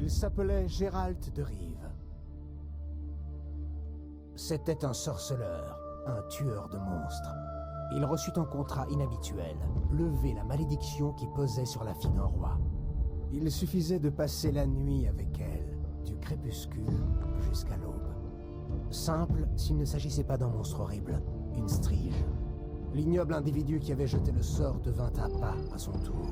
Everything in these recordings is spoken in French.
Il s'appelait Gérald de Rive. C'était un sorceleur, un tueur de monstres. Il reçut un contrat inhabituel, lever la malédiction qui pesait sur la fille d'un roi. Il suffisait de passer la nuit avec elle, du crépuscule jusqu'à l'aube. Simple s'il ne s'agissait pas d'un monstre horrible, une strige. L'ignoble individu qui avait jeté le sort devint à pas à son tour.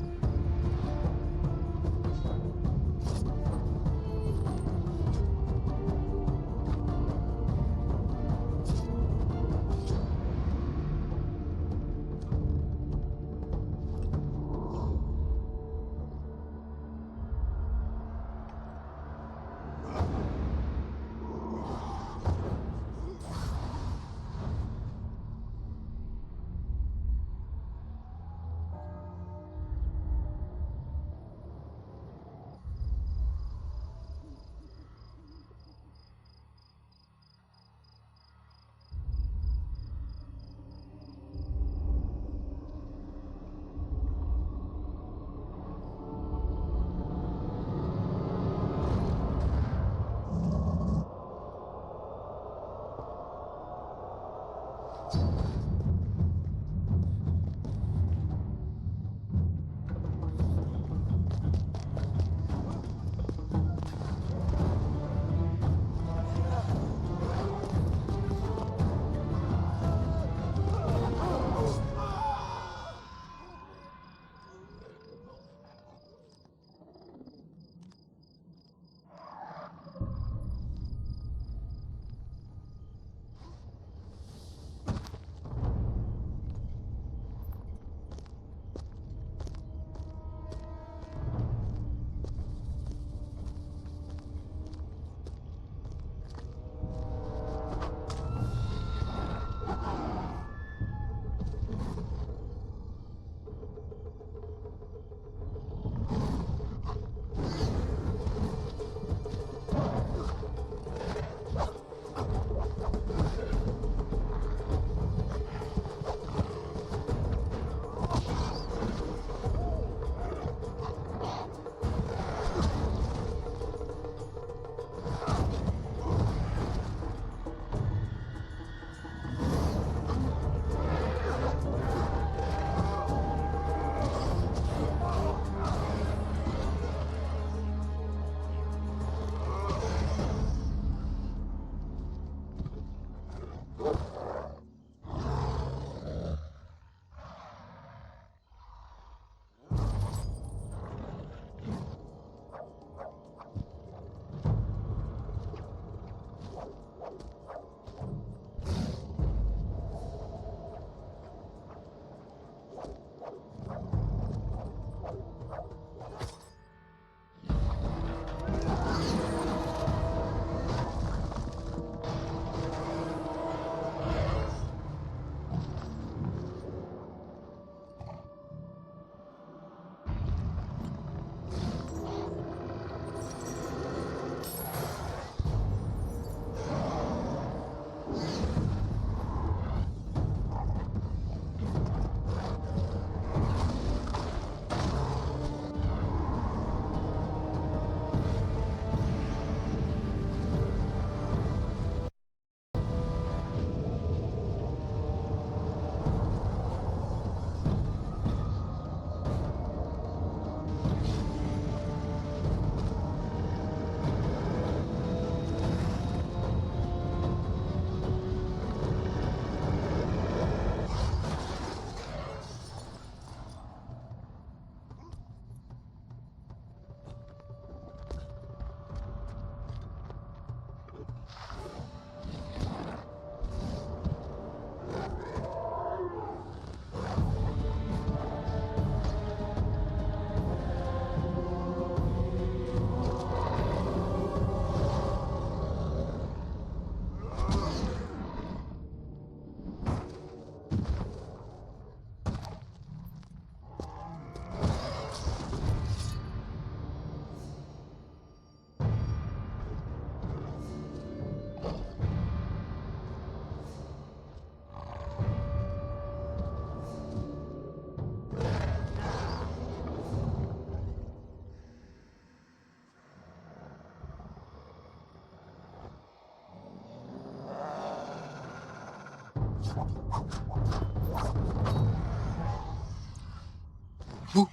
Bouh.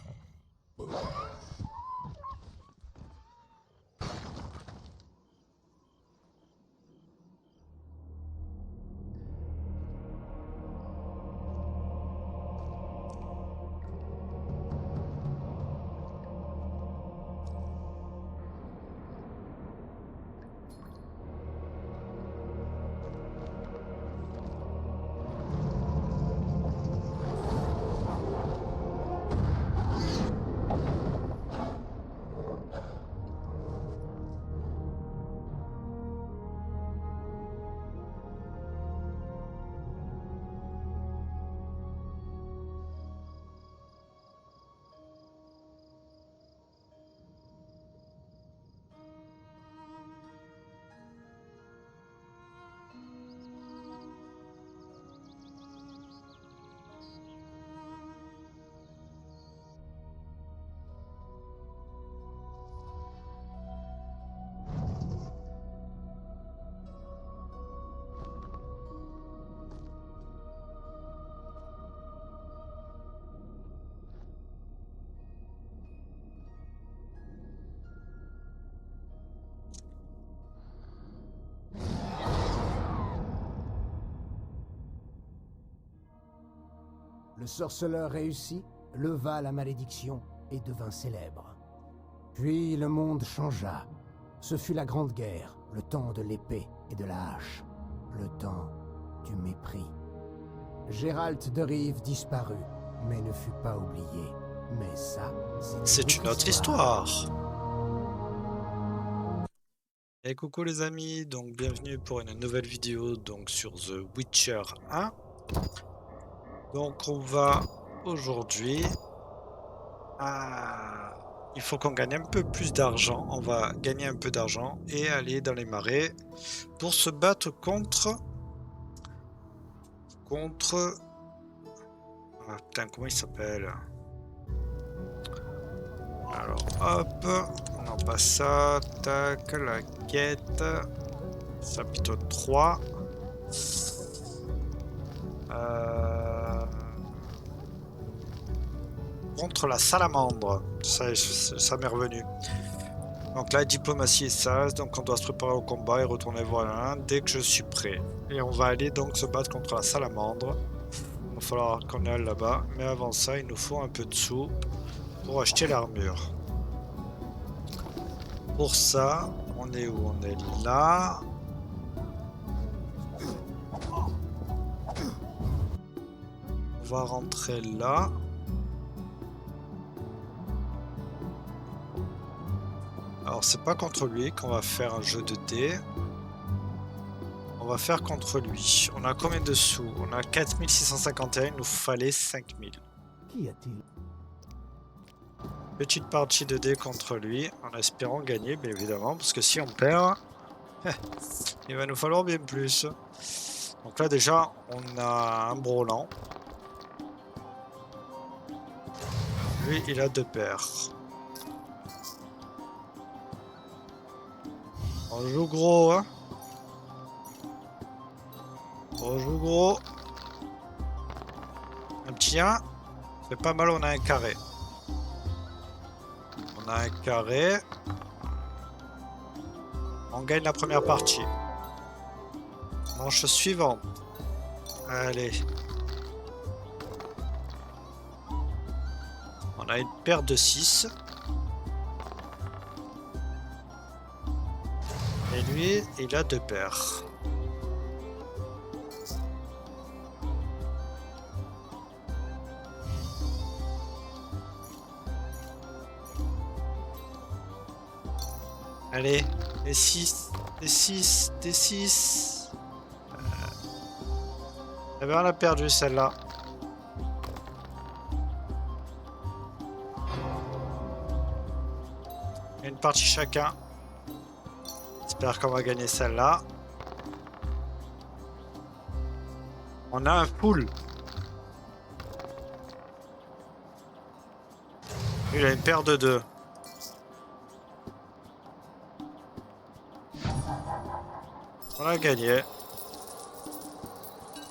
Le sorceleur réussit, leva la malédiction et devint célèbre. Puis le monde changea. Ce fut la Grande Guerre, le temps de l'épée et de la hache, le temps du mépris. Geralt de Rive disparut, mais ne fut pas oublié. Mais ça, c'est une autre histoire. Et coucou les amis, donc bienvenue pour une nouvelle vidéo donc sur The Witcher 1. Donc on va aujourd'hui... il faut qu'on gagne un peu plus d'argent. On va gagner un peu d'argent et aller dans les marais pour se battre contre... Ah putain, comment il s'appelle? Alors hop, on en passe ça, tac, la quête, chapitre 3. Contre la salamandre, ça m'est revenu. Donc la diplomatie est sage, donc on doit se préparer au combat et retourner voir l'un dès que je suis prêt. Et on va aller donc se battre contre la salamandre. Il va falloir qu'on aille là-bas, mais avant ça il nous faut un peu de sous pour acheter l'armure. Pour ça, on est où? On est là. On va rentrer là. Alors c'est pas contre lui qu'on va faire un jeu de dés. On va faire contre lui. On a combien de sous? On a 4651, il nous fallait 5000. Qu'y a-t-il? Petite partie de dés contre lui, en espérant gagner bien évidemment, parce que si on perd, il va nous falloir bien plus. Donc là déjà, on a un Brolant. Lui, il a 2 paires. On joue gros, hein. On joue gros. Un petit 1. C'est pas mal, on a un carré. On a un carré. On gagne la première partie. Manche suivante. Allez. On a une paire de 6. Et lui, il a 2 paires. Allez, des 6, des 6, des 6. Eh ben, on a perdu celle-là. Une partie chacun. J'espère qu'on va gagner celle-là. On a un full. Il a une paire de 2. On a gagné.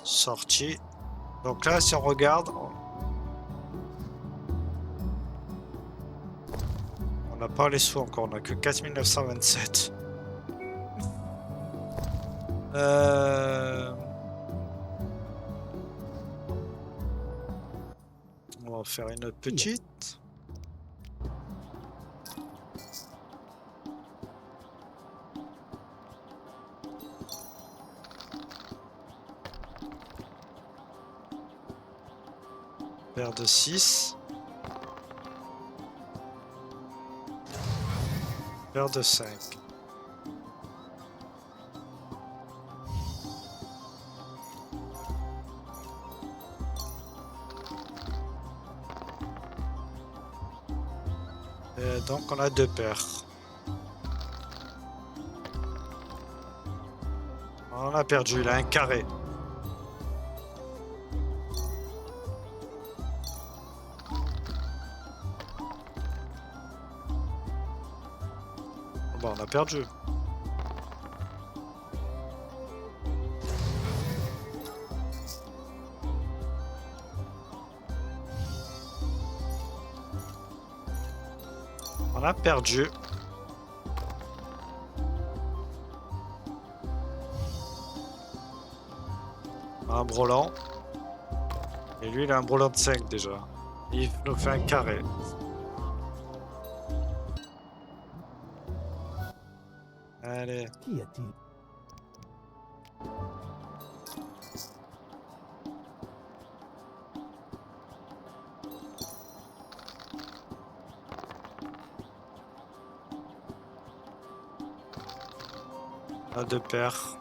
Sorti. Donc là, si on regarde, on n'a pas les sous encore, on n'a que 4927. On va faire une autre petite. Paire de 6. Paire de 5. Et donc on a 2 paires. On a perdu, il a un carré. Bon, on a perdu. On a perdu. On a un brelan. Et lui, il a un brelan de 5 déjà. Il nous fait un carré. Allez. Qu'y a-t-il? On a 2 paires.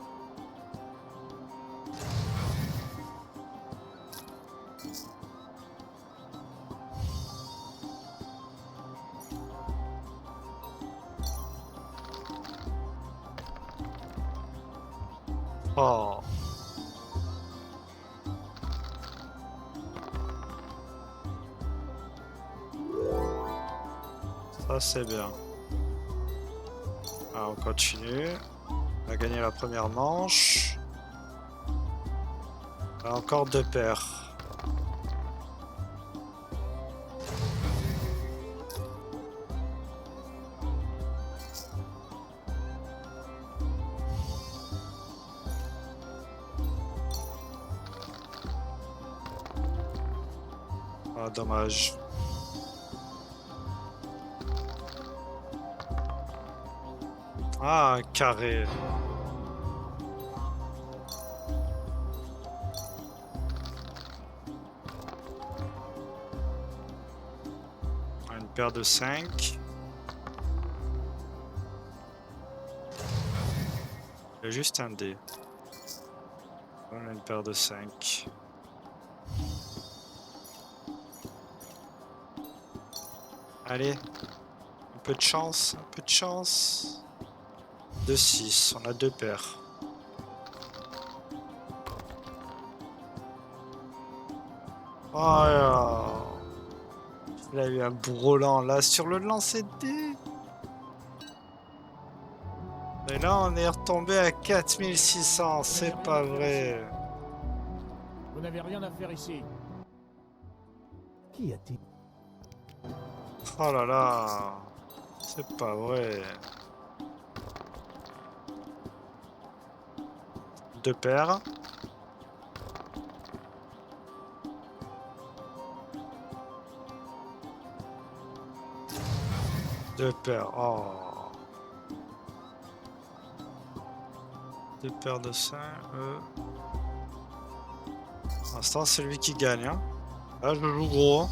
Oh. Ça c'est bien. Alors, on continue. On a gagné la première manche. On a encore 2 paires. Ah, dommage. Ah, un carré. Une paire de 5. Il y a juste un dé. Voilà une paire de 5. Allez, un peu de chance, un peu de chance. De 6, on a 2 paires. Oh là. Il a eu un brelan là sur le lancer de dés. Et là on est retombé à 4600, c'est pas vrai. Vous n'avez rien à faire ici. Qu'y a-t-il? Oh là là, c'est pas vrai. 2 paires. Deux paires. Oh. 2 paires de 5. Pour l'instant, c'est lui qui gagne. Hein. Là, je joue gros. Hein.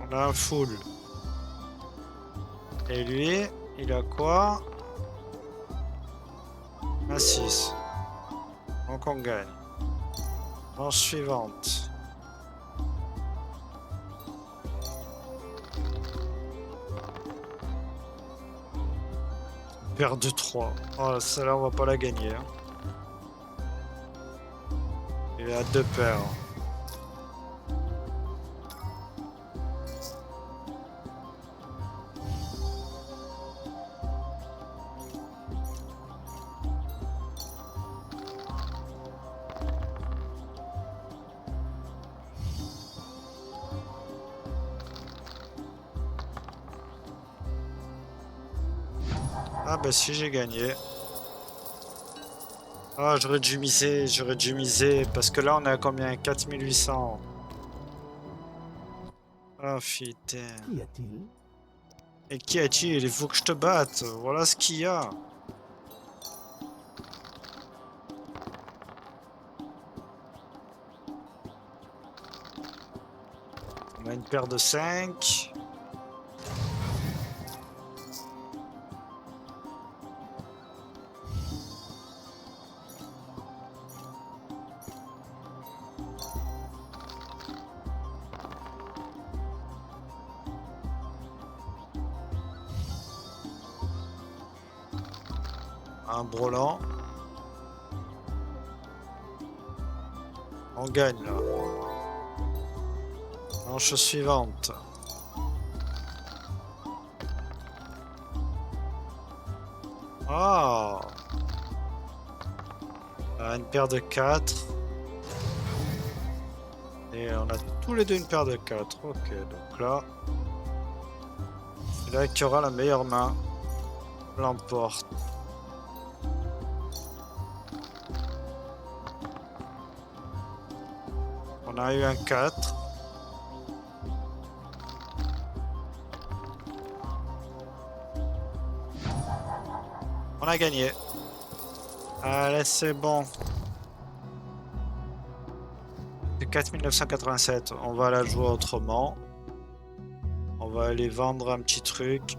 On a un full. Et lui, il a quoi? Un 6. Donc on gagne. Manche suivante. Paire de 3. Oh, celle-là, on va pas la gagner. Hein. Il a 2 paires. Ah bah si, j'ai gagné. Ah, j'aurais dû miser, parce que là on est à combien? 4800. Ah putain. Qu'y a-t-il? Et qu'y a-t-il? Il faut que je te batte. Voilà ce qu'il y a. On a une paire de 5. Un brelan. On gagne là. Manche suivante. Ah, une paire de 4. Et on a tous les deux une paire de 4. Ok, donc là, c'est là qui aura la meilleure main l'emporte. On a eu un 4. On a gagné. Allez, c'est bon. C'est 4987. On va la jouer autrement. On va aller vendre un petit truc.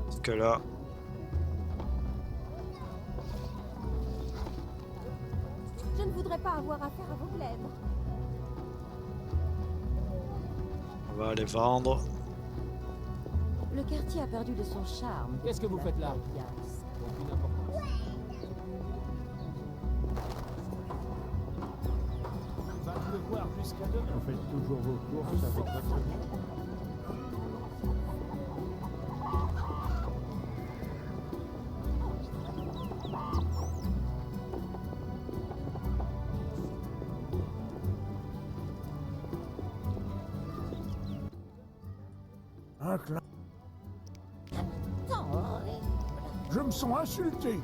Parce que là... Je ne voudrais pas avoir affaire à vos glaives. On va aller vendre. Le quartier a perdu de son charme. Qu'est-ce que vous faites là? Aucune importance. Va pleuvoir jusqu'à demain. Vous faites toujours vos courses avec votre vie. Un clan. Je me sens insulté.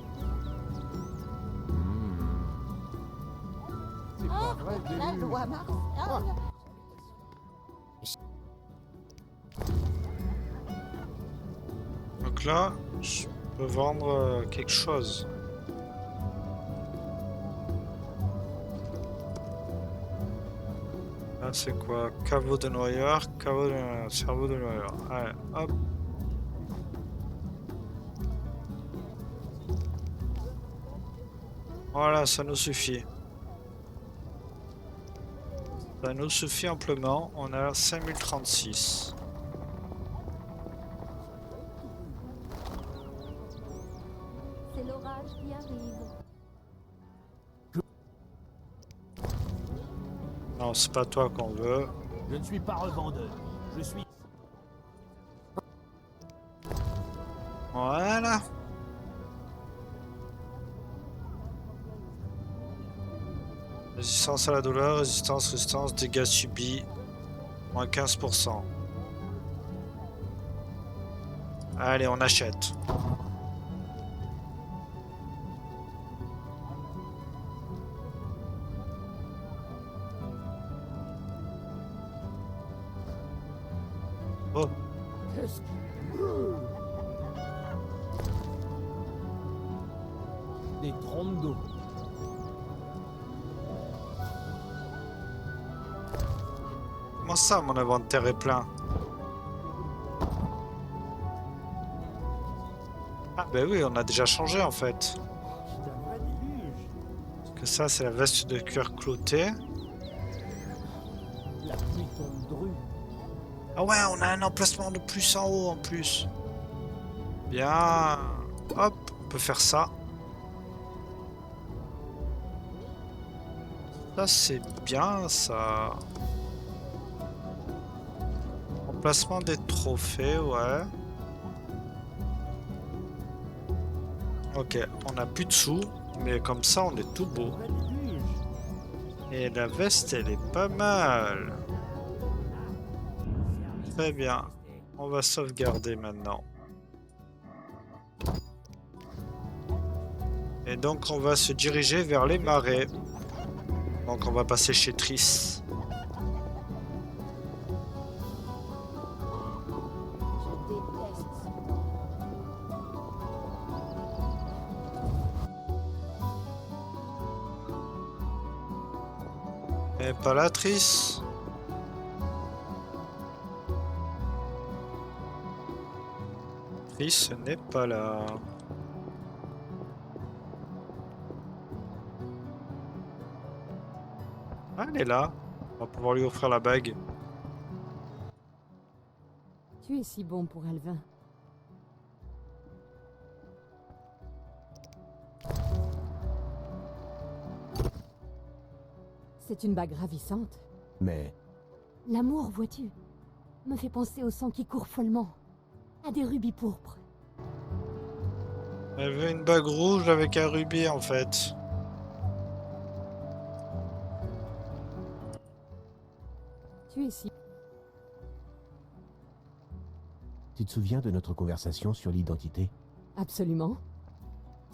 C'est pas vrai, La Déluge. loi martiale. Donc là, je peux vendre quelque chose. Là, c'est quoi? Caveau de noyeur, cerveau de noyeur. Allez, hop. Voilà, ça nous suffit. Ça nous suffit amplement. On a 5036. C'est l'orage qui arrive. Non, c'est pas toi qu'on veut. Je ne suis pas revendeur. Je suis... Voilà. Résistance à la douleur, résistance, dégâts subis. Moins 15%. Allez, on achète. Oh, Qu'est-ce que... Des trompes d'eau. comment ça, mon inventaire est plein? Ah ben oui, on a déjà changé en fait. C'est un vrai déluge. Parce que ça, c'est la veste de cuir clouté. La pluie tombe dru. Ah ouais, on a un emplacement de plus en haut en plus. Bien. Hop, on peut faire ça. Ça, c'est bien, ça. Emplacement des trophées, ouais. Ok, on a plus de sous, mais comme ça, on est tout beau. Un vrai déluge. Et la veste, elle est pas mal. Très bien. On va sauvegarder maintenant. Et donc on va se diriger vers les marais. Donc on va passer chez Triss. Je déteste ce temps. Et pas là, Triss. Triss n'est pas là. Ah, elle est là. On va pouvoir lui offrir la bague. Tu es si bon pour Alvin. C'est une bague ravissante. Mais L'amour, vois-tu, me fait penser au sang qui court follement, à des rubis pourpres. Elle veut une bague rouge avec un rubis en fait. Tu es si... tu te souviens de notre conversation sur l'identité? Absolument.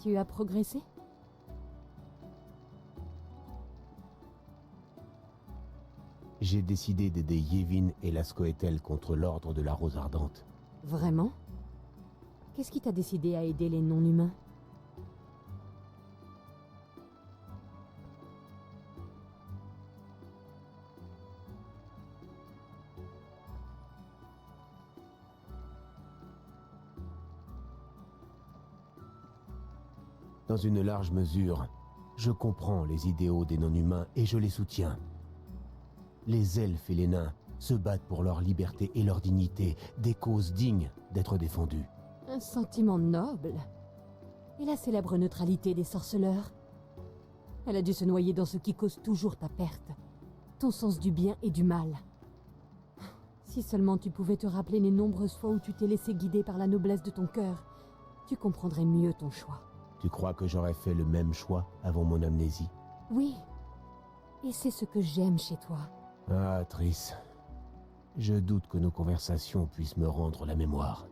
Tu as progressé? J'ai décidé d'aider Yevin et Lascoetel contre l'ordre de la Rose Ardente. Vraiment? Qu'est-ce qui t'a décidé à aider les non-humains? Dans une large mesure, je comprends les idéaux des non-humains et je les soutiens. Les elfes et les nains se battent pour leur liberté et leur dignité, des causes dignes d'être défendues. Un sentiment noble. Et la célèbre neutralité des sorceleurs? Elle a dû se noyer dans ce qui cause toujours ta perte. Ton sens du bien et du mal. Si seulement tu pouvais te rappeler les nombreuses fois où tu t'es laissé guider par la noblesse de ton cœur, tu comprendrais mieux ton choix. Tu crois que j'aurais fait le même choix avant mon amnésie? Oui. Et c'est ce que j'aime chez toi. Ah, Triss. Je doute que nos conversations puissent me rendre la mémoire.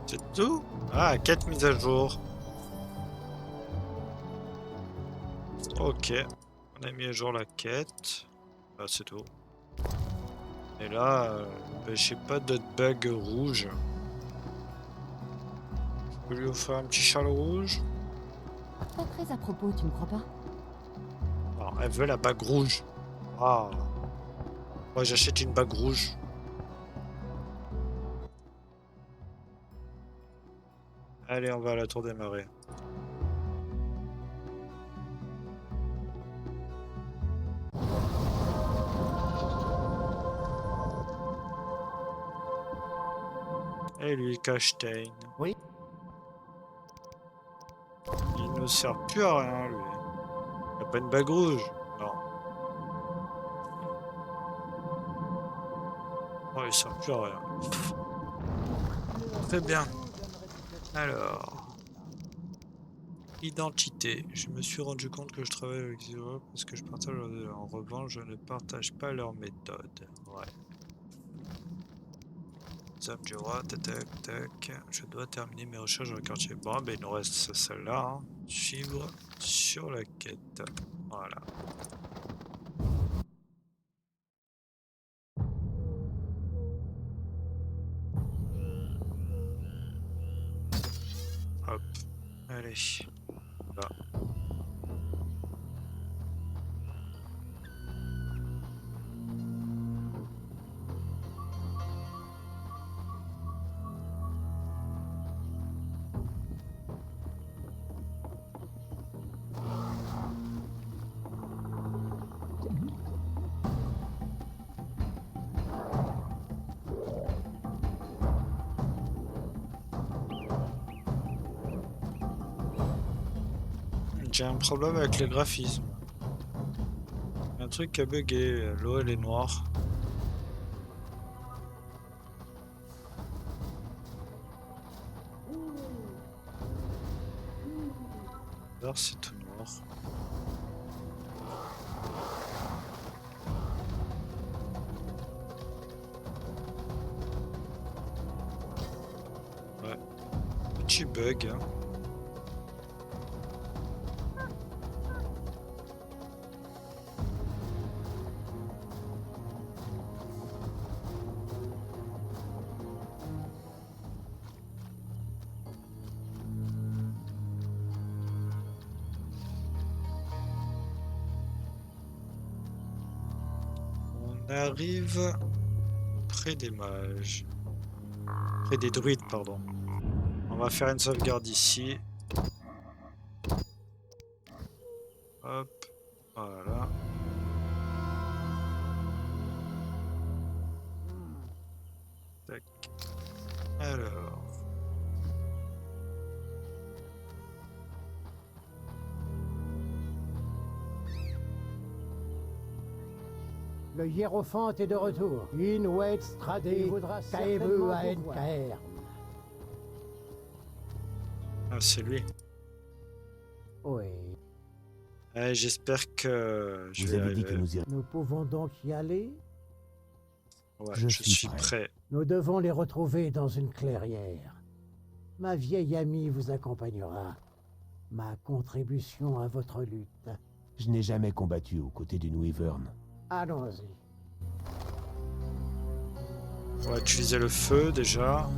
C'est tout? Ah, quête mise à jour. Ok. On a mis à jour la quête. Ah, c'est tout. Et là, ben, j'ai pas d'autre bague rouge. Je peux lui offrir un petit châle rouge? Pas très à propos, tu ne crois pas? Non, elle veut la bague rouge. Ah. Moi, j'achète une bague rouge. Allez, on va à la tour des marais. Et lui, Castein. Oui. Il ne sert plus à rien, lui. Il a pas une bague rouge. Non. Oh, il sert plus à rien. Très bien. Alors. Identité. Je me suis rendu compte que je travaille avec Zero parce que je partage leur... En revanche, je ne partage pas leur méthode. Ouais. Zone du roi, tac, tac. Je dois terminer mes recherches dans le quartier. Bon, ben il nous reste celle-là. Hein. Suivre sur la quête. Voilà. Hop. Allez. Là. J'ai un problème avec les graphismes. Un truc qui a bugué. L'eau elle est noire. Là c'est tout noir. Ouais. Petit bug. Hein. On arrive près des mages. Près des druides, pardon. On va faire une sauvegarde ici. Hop, voilà. Tac. Alors. Le hiérophante est de retour. In wet stradé, caebu à NKR. Ah, c'est lui. Oui. J'espère que je Vous vais avez dit arriver. que nous irions. Nous pouvons donc y aller? Ouais, Je je suis suis prêt. prêt. Nous devons les retrouver dans une clairière. Ma vieille amie vous accompagnera. Ma contribution à votre lutte. Je n'ai jamais combattu aux côtés d'une Wyvern. Allons-y. On va utiliser le feu déjà.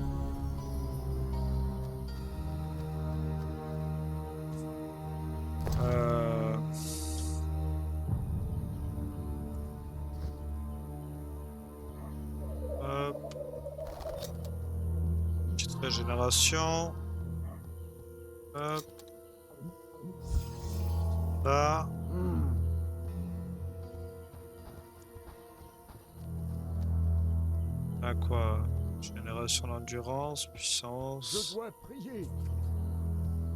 Hop. Petite régénération. Hop. Là. Là quoi? Génération d'endurance, Je puissance. dois prier.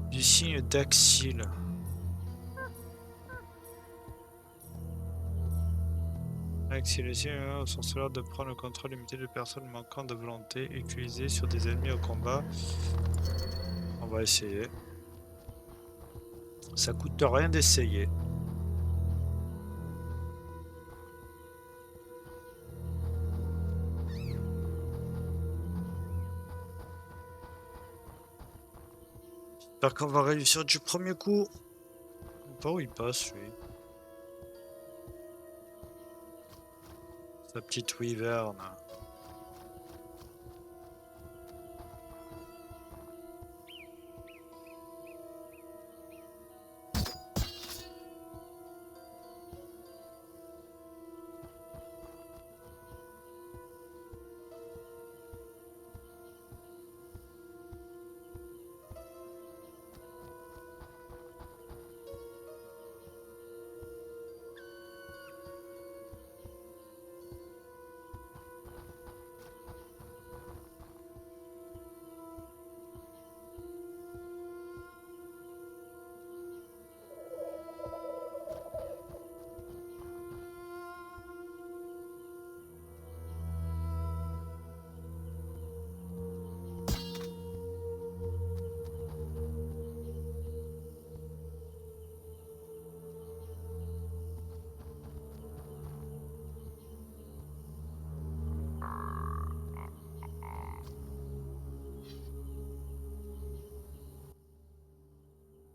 Du signe d'Axil. Axil, le signe au sorceleur de prendre le contrôle limité de personnes manquant de volonté utilisées sur des ennemis au combat. On va essayer. Ça coûte rien d'essayer. J'espère qu'on va réussir du premier coup. Pas où il passe lui. Sa petite wyvern.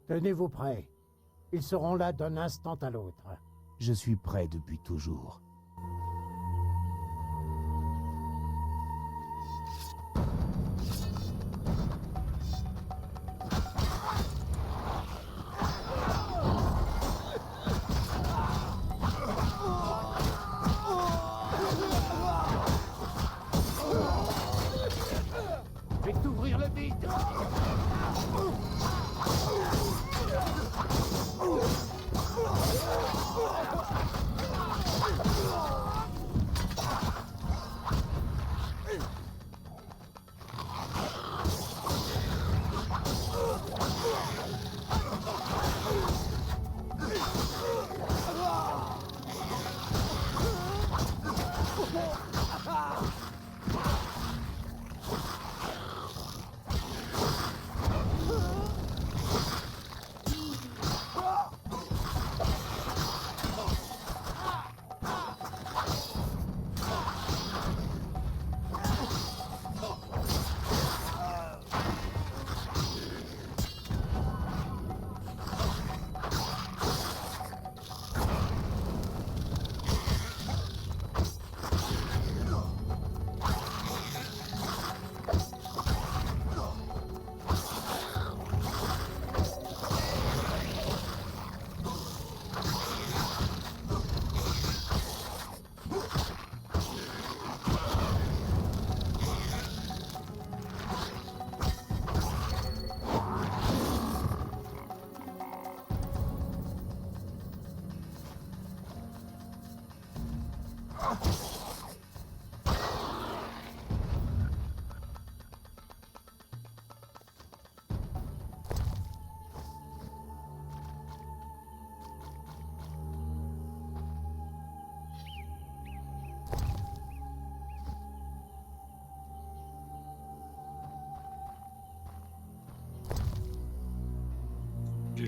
Tenez-vous prêts. Ils seront là d'un instant à l'autre. Je suis prêt depuis toujours. Je vais t'ouvrir le bide.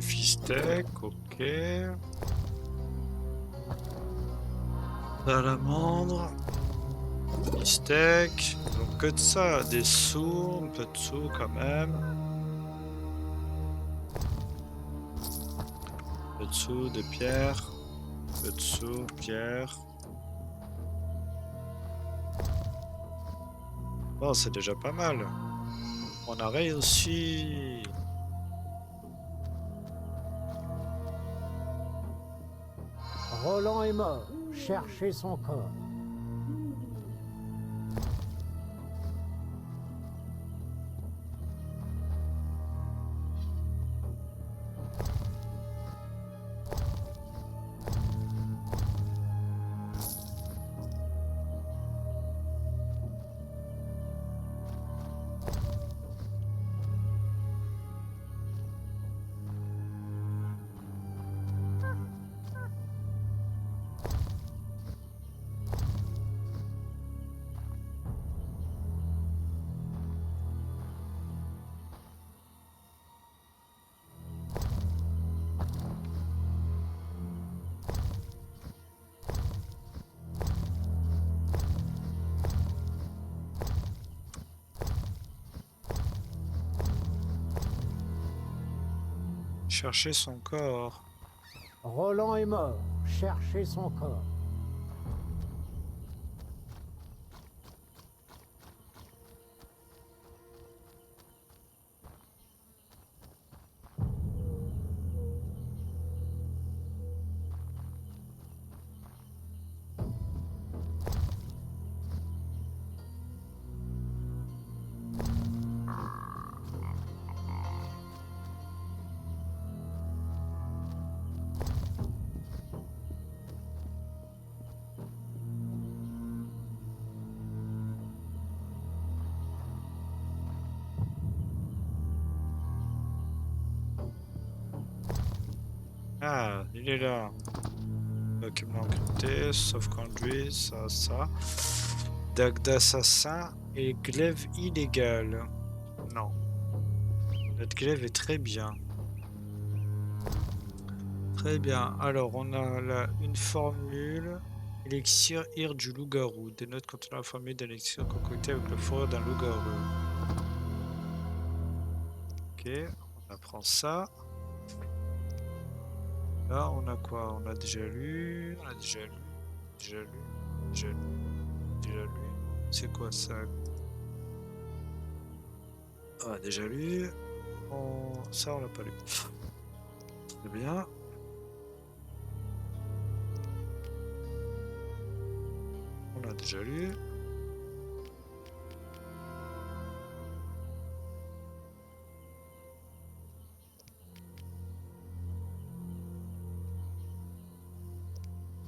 Fiftech, ok. Salamandre. Fiftech. Donc que de ça, des sous, un peu de sous quand même. Un peu de sous, de pierre. Un peu de sous, pierre. Bon, c'est déjà pas mal. On a réussi. Roland est mort. Cherchez son corps. Chercher son corps. Roland est mort. Cherchez son corps. Ah, il est là. Document encrypté, sauf-conduit, ça. Dague d'assassin et glaive illégale. Non. Notre glaive est très bien. Très bien. Alors, on a là une formule. Élixir ire du loup-garou. Des notes contenant la formule d'élixir concoctée avec le fourrure d'un loup-garou. Ok, on apprend ça. Là, on a quoi? On a déjà lu, on a déjà lu, déjà lu, déjà lu, déjà lu. C'est quoi ça? On a déjà lu. Ça, on l'a pas lu. C'est bien. On a déjà lu.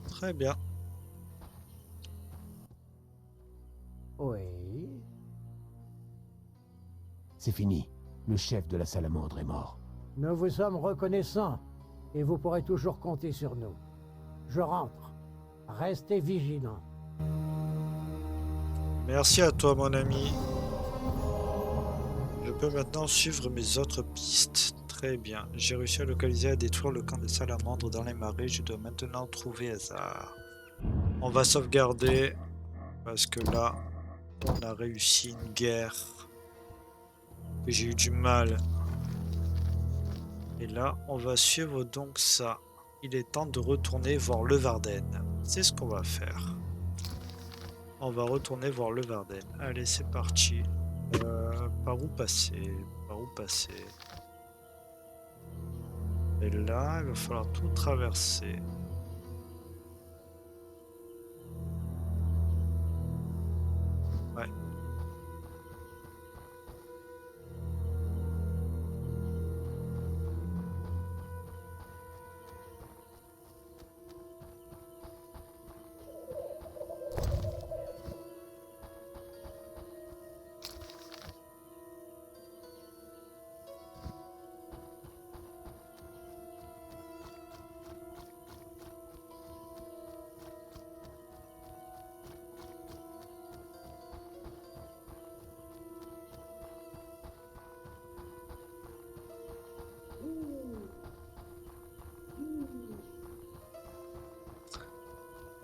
Très bien. Oui. C'est fini. Le chef de la salamandre est mort. Nous vous sommes reconnaissants et vous pourrez toujours compter sur nous. Je rentre. Restez vigilants. Merci à toi, mon ami. Je peux maintenant suivre mes autres pistes. Très bien. J'ai réussi à localiser et à détruire le camp des salamandres dans les marais. Je dois maintenant trouver Hazard. On va sauvegarder parce que là, on a réussi une guerre que j'ai eu du mal. Et là, on va suivre donc ça. Il est temps de retourner voir Levarden. C'est ce qu'on va faire. On va retourner voir Levarden. Allez, c'est parti. Par où passer? Par où passer? Et là, il va falloir tout traverser. Ouais.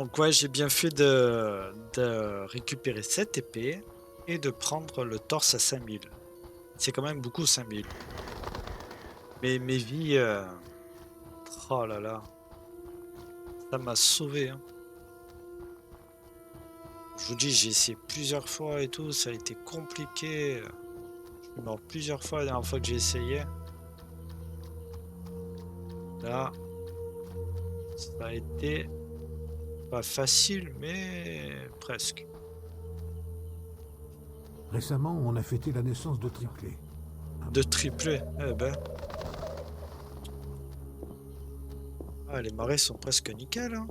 Donc ouais, j'ai bien fait de récupérer cette épée et de prendre le torse à 5000. C'est quand même beaucoup 5000. Mais mes vies... Oh là là. Ça m'a sauvé. Hein. Je vous dis, j'ai essayé plusieurs fois et tout. Ça a été compliqué. Je suis mort plusieurs fois la dernière fois que j'ai essayé. Là, ça a été pas facile, mais presque. Récemment, on a fêté la naissance de Triplé. De tripler, eh ben. Ah, les marais sont presque nickel. Hein.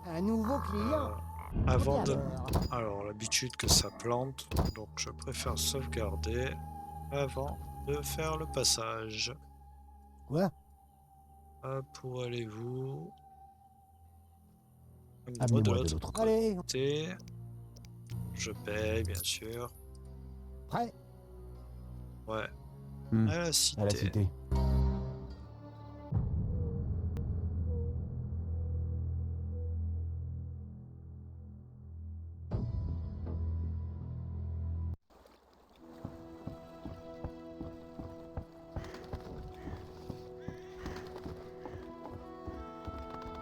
Un nouveau client. Avant de... Alors, Alors, l'habitude que ça plante, donc je préfère sauvegarder avant de faire le passage. quoi? Hop, où allez-vous? Moi, de Amenez-moi de l'autre l'autre côté. Allez, côté. Je paye, bien sûr. prêt? Ouais. Hmm, À la À la cité. cité.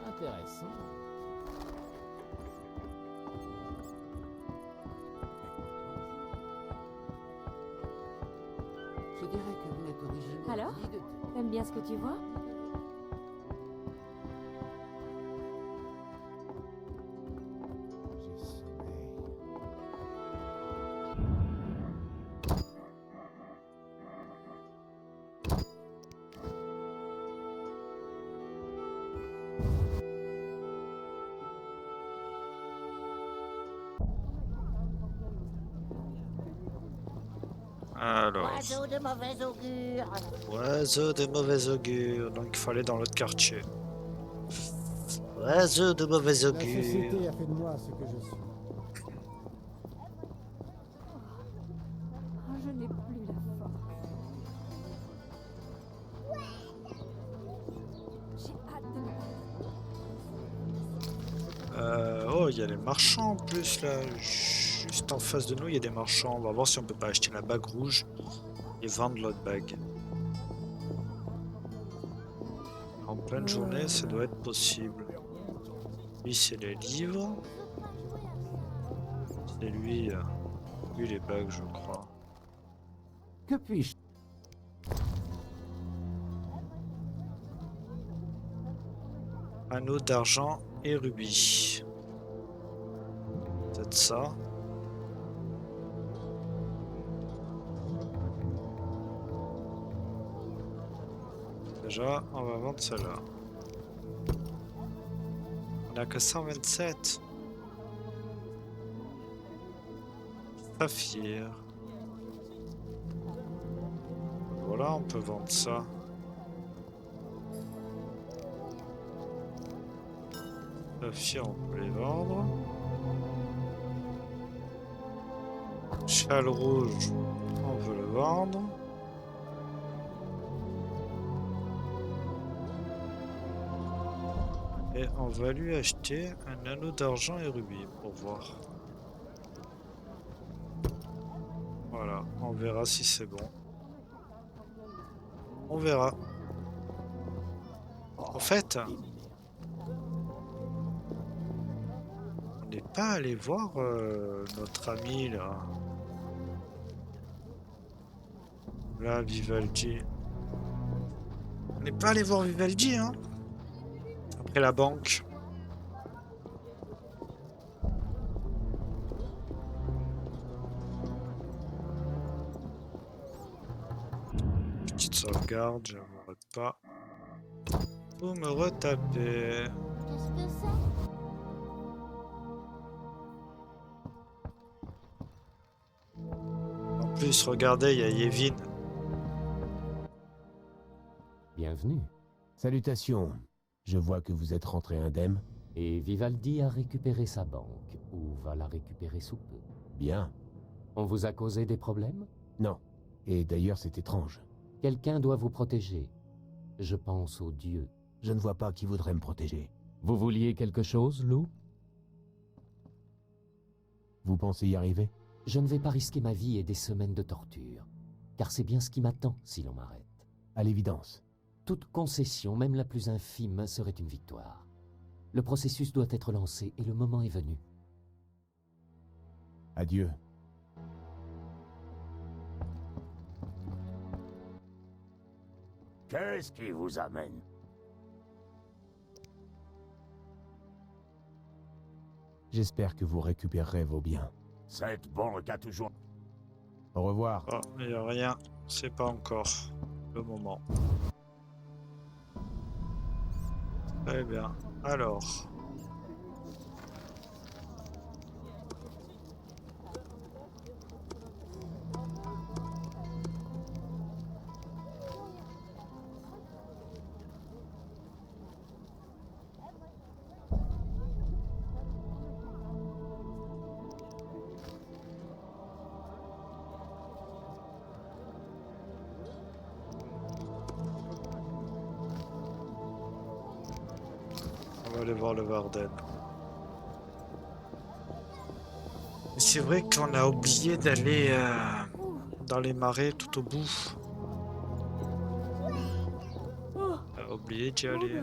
Intéressant. Je dirais que vous n'êtes originaire Alors ni de... T'aimes bien ce que tu vois? J'ai sommeil. Alors, Oiseau de mauvais augure. oiseau de mauvais augure. Donc il faut aller dans l'autre quartier. Oiseau de mauvais La augure. société a fait de moi ce que je suis. Oh, je n'ai plus la force. J'ai hâte de le Oh, il y a les marchands en plus là. Juste en face de nous, il y a des marchands. On va voir si on peut pas acheter la bague rouge et vendre l'autre bague. En pleine journée, ça doit être possible. Lui, c'est les livres. C'est lui, lui les bagues, je crois. Que puis-je? Anneau d'argent et rubis. Peut-être ça. Déjà, on va vendre celle-là. On a que 127. Saphir. Voilà, on peut vendre ça. Saphir, on peut les vendre. Châle rouge, on veut le vendre. Et on va lui acheter un anneau d'argent et rubis pour voir. Voilà, on verra si c'est bon. On verra. En fait, on n'est pas allé voir notre ami là. Là, Vivaldi. On n'est pas allé voir Vivaldi, hein. Après la banque. Petite sauvegarde, j'aimerais pas. Vous me retapez. Qu'est-ce que c'est? En plus, regardez, il y a Yevin. Bienvenue. Salutations. Je vois que vous êtes rentré indemne. Et Vivaldi a récupéré sa banque, ou va la récupérer sous peu. Bien. On vous a causé des problèmes? Non. Et d'ailleurs, c'est étrange. Quelqu'un doit vous protéger. Je pense aux dieux. Je ne vois pas qui voudrait me protéger. Vous vouliez quelque chose, Lou? Vous pensez y arriver? Je ne vais pas risquer ma vie et des semaines de torture, car c'est bien ce qui m'attend si l'on m'arrête. À l'évidence. Toute concession, même la plus infime, serait une victoire. Le processus doit être lancé et le moment est venu. Adieu. Qu'est-ce qui vous amène? J'espère que vous récupérerez vos biens. Cette banque a toujours... Au revoir. Oh, il n'y a rien. C'est pas encore le moment. Très bien. Alors. On va aller voir le Varden. C'est vrai qu'on a oublié d'aller dans les marais tout au bout. On a oublié d'y aller.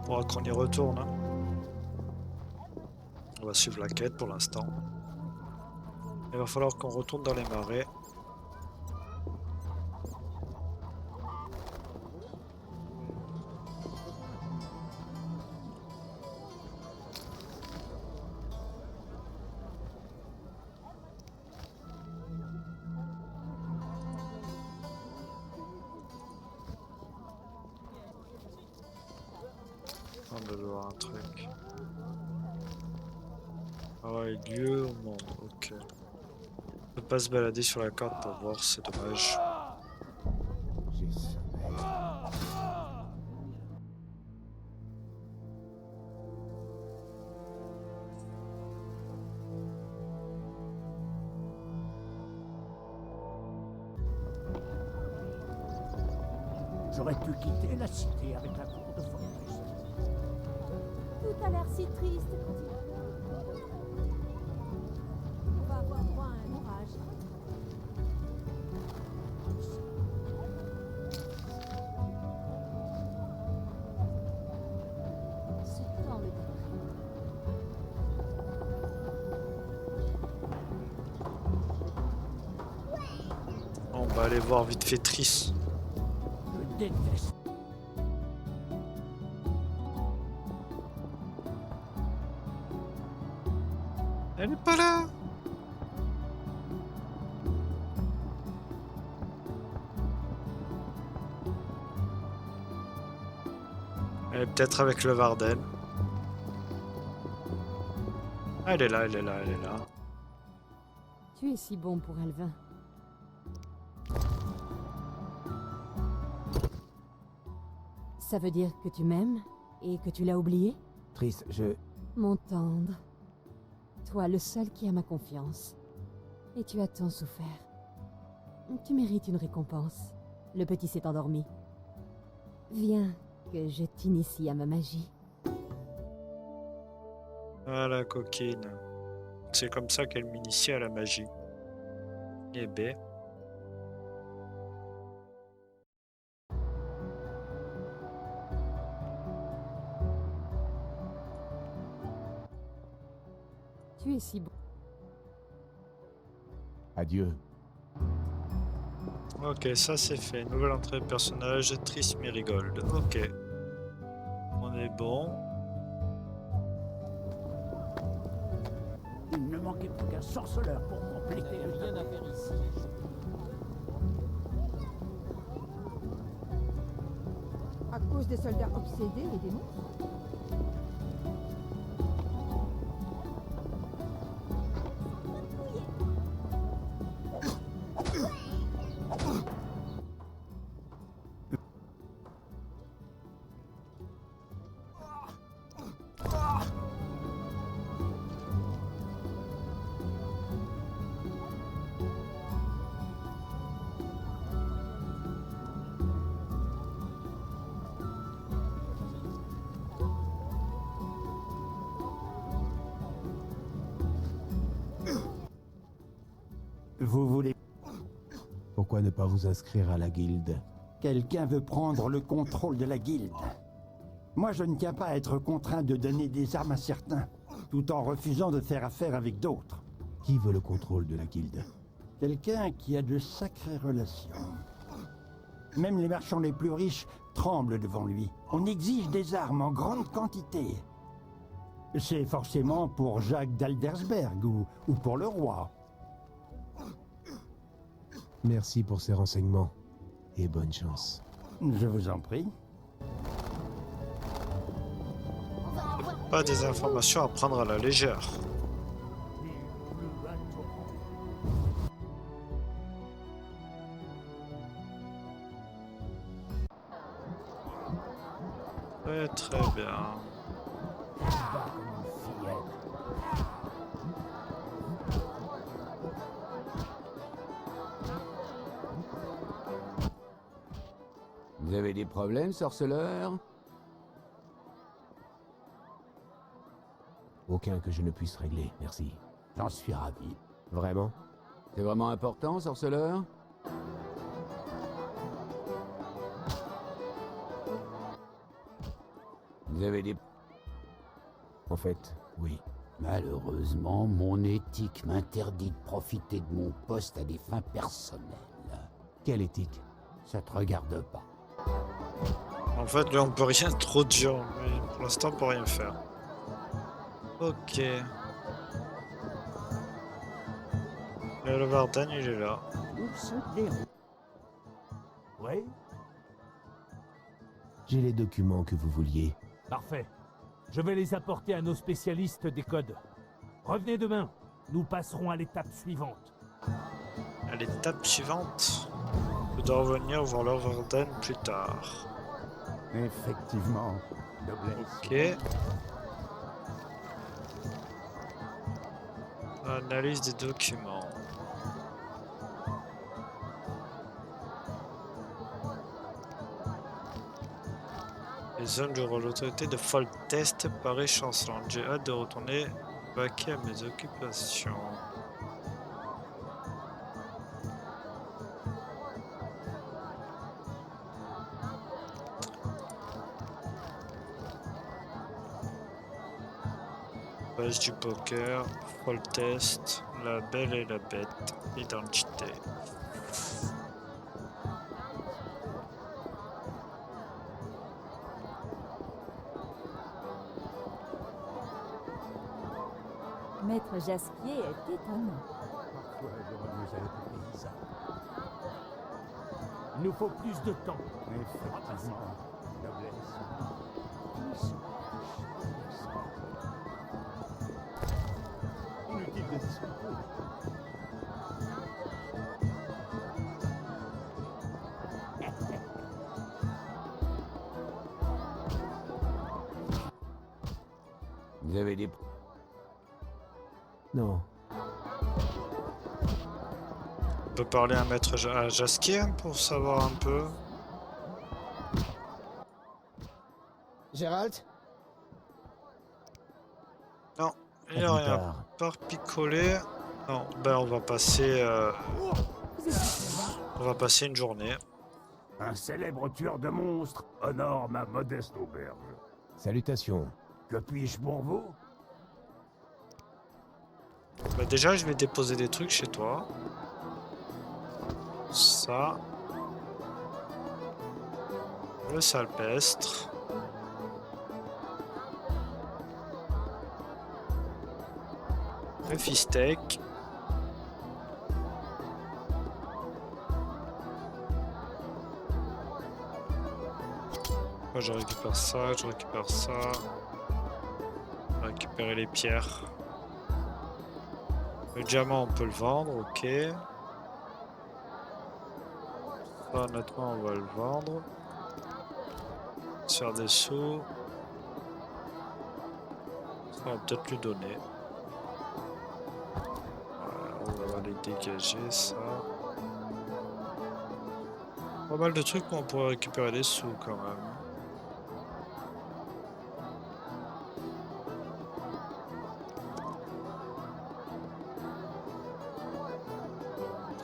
Faudra qu'on y retourne. Hein. On va suivre la quête pour l'instant. Il va falloir qu'on retourne dans les marais. On doit voir un truc. Ah ouais, lieu au monde, ok. On peut pas se balader sur la carte pour voir, c'est dommage. J'ai sommeil. J'aurais pu quitter la cité avec la cour de forteresse. Tout a l'air si triste quand il... On va avoir droit à un orage. Ce temps me déprime. On va aller voir vite fait Triss. Je déteste. Elle est pas là. Elle est peut-être avec le Varden. Ah, elle est là, elle est là, elle est là. Tu es si bon pour Alvin. Ça veut dire que tu m'aimes et que tu l'as oublié? Triss, Mon tendre. Toi, le seul qui a ma confiance. Et tu as tant souffert. Tu mérites une récompense. Le petit s'est endormi. Viens, que je t'initie à ma magie. Ah, la coquine. C'est comme ça qu'elle m'initie à la magie. Eh ben. Tu es si bon. adieu. Ok, ça c'est fait. Nouvelle entrée de personnage, Triss Merigold. Ok. On est bon. Il ne manquait plus qu'un sorceleur pour compléter le Rien à faire ici. À cause des soldats obsédés et des monstres. Vous voulez... Pourquoi ne pas vous inscrire à la guilde? Quelqu'un veut prendre le contrôle de la guilde. Moi, je ne tiens pas à être contraint de donner des armes à certains, tout en refusant de faire affaire avec d'autres. Qui veut le contrôle de la guilde? Quelqu'un qui a de sacrées relations. Même les marchands les plus riches tremblent devant lui. On exige des armes en grande quantité. C'est forcément pour Jacques d'Aldersberg ou pour le roi. Merci pour ces renseignements. Et bonne chance. Je vous en prie. Pas des informations à prendre à la légère. Très très bien. Vous avez des problèmes, sorceleur? Aucun que je ne puisse régler, merci. J'en suis ravi. Vraiment? C'est vraiment important, sorceleur? Vous avez des... En fait, oui. Malheureusement, mon éthique m'interdit de profiter de mon poste à des fins personnelles. Quelle éthique? Ça te regarde pas. En fait, là, on peut rien trop dur, mais pour l'instant, on peut rien faire. Ok. Et le Vardan, il est là. Oui? J'ai les documents que vous vouliez. Parfait. Je vais les apporter à nos spécialistes des codes. Revenez demain. Nous passerons à l'étape suivante. À l'étape suivante, je dois revenir voir le Vardan plus tard. Effectivement. Noblesse. Ok. Analyse des documents. Les zones de l'autorité de Foltest paraît chancelante. J'ai hâte de retourner vaquer à mes occupations. Page du poker, Foltest, la belle et la bête, identité. Maître Jasquier est étonnant. Parfois, j'aurais mieux aller pour payer ça. Il nous faut plus de temps. Effectivement. Noblesse. Inutile de discuter. Vous avez des... Non. On peut parler à Maître à Jasquier pour savoir un peu. Gérald? Non, il n'y a rien. Par picoler. Non, ben on va passer. On va passer une journée. Un célèbre tueur de monstres honore ma modeste auberge. Salutations. Que puis-je pour vous? Bah déjà, je vais déposer des trucs chez toi. Ça. Le salpestre. Le fistec. Moi, je récupère ça, je récupère ça. On va récupérer les pierres. Le diamant, on peut le vendre, ok. Ça, honnêtement, on va le vendre. Se faire des sous. Ça, on va peut-être lui donner. Voilà, on va les dégager, ça. Pas mal de trucs, mais on pourrait récupérer des sous quand même.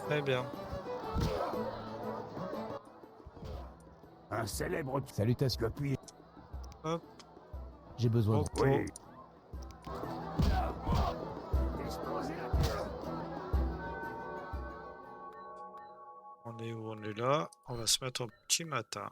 Très bien. Un célèbre Salutations. puis Hop. J'ai besoin de... oui. On est où? On est là. On va se mettre au petit matin.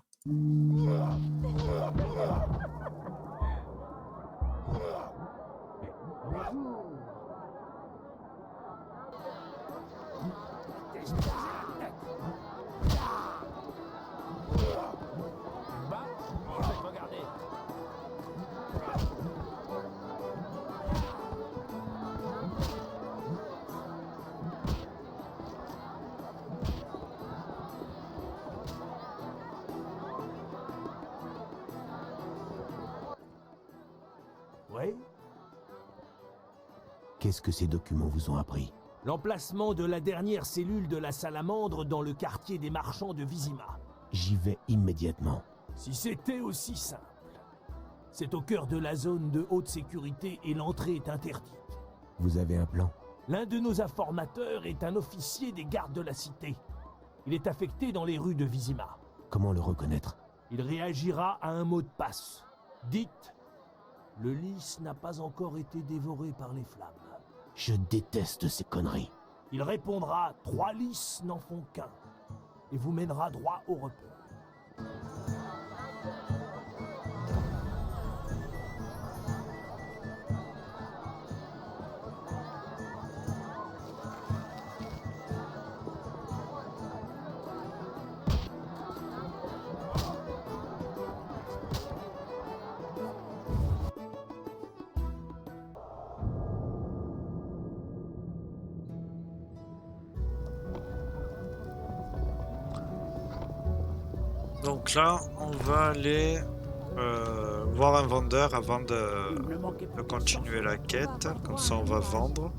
Ouais. Qu'est-ce que ces documents vous ont appris? L'emplacement de la dernière cellule de la salamandre dans le quartier des marchands de Vizima. J'y vais immédiatement. Si c'était aussi simple. C'est au cœur de la zone de haute sécurité et l'entrée est interdite. Vous avez un plan? L'un de nos informateurs est un officier des gardes de la cité. Il est affecté dans les rues de Vizima. Comment le reconnaître? Il réagira à un mot de passe. Dites, le lys n'a pas encore été dévoré par les flammes. Je déteste ces conneries. Il répondra, 3 lys n'en font qu'un, et vous mènera droit au repos. Donc là, on va aller voir un vendeur avant de continuer la quête. Comme ça, on va vendre.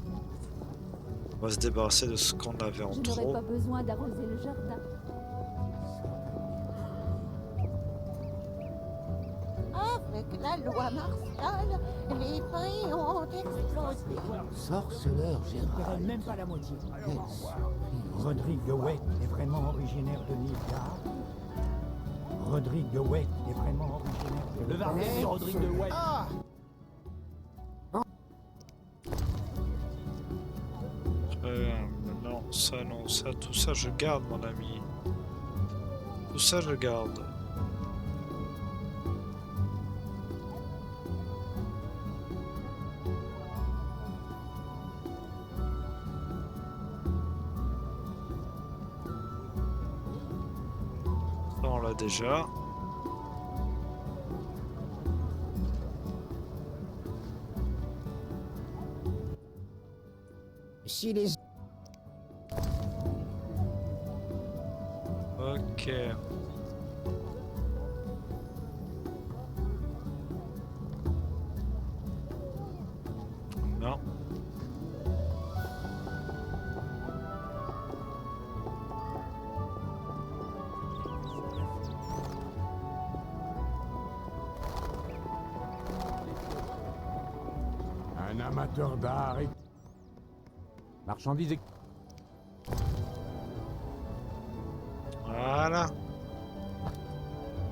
On va se débarrasser de ce qu'on avait en Je trop. n'aurais pas besoin d'arroser le jardin. Avec la loi martiale, les prix ont explosé. Sorceleur Gérald. Même pas la moitié. Rodrigue de Wet est vraiment originaire de Nilfgaard. Rodrigue de Wet est vraiment originaire de... Le Vardet et Rodrigue de Wet. Non, ça, tout ça je garde mon ami. Tout ça je garde. Ça on l'a déjà. Si les... Ok. Non. Un amateur d'art et... Marchandises... Voilà.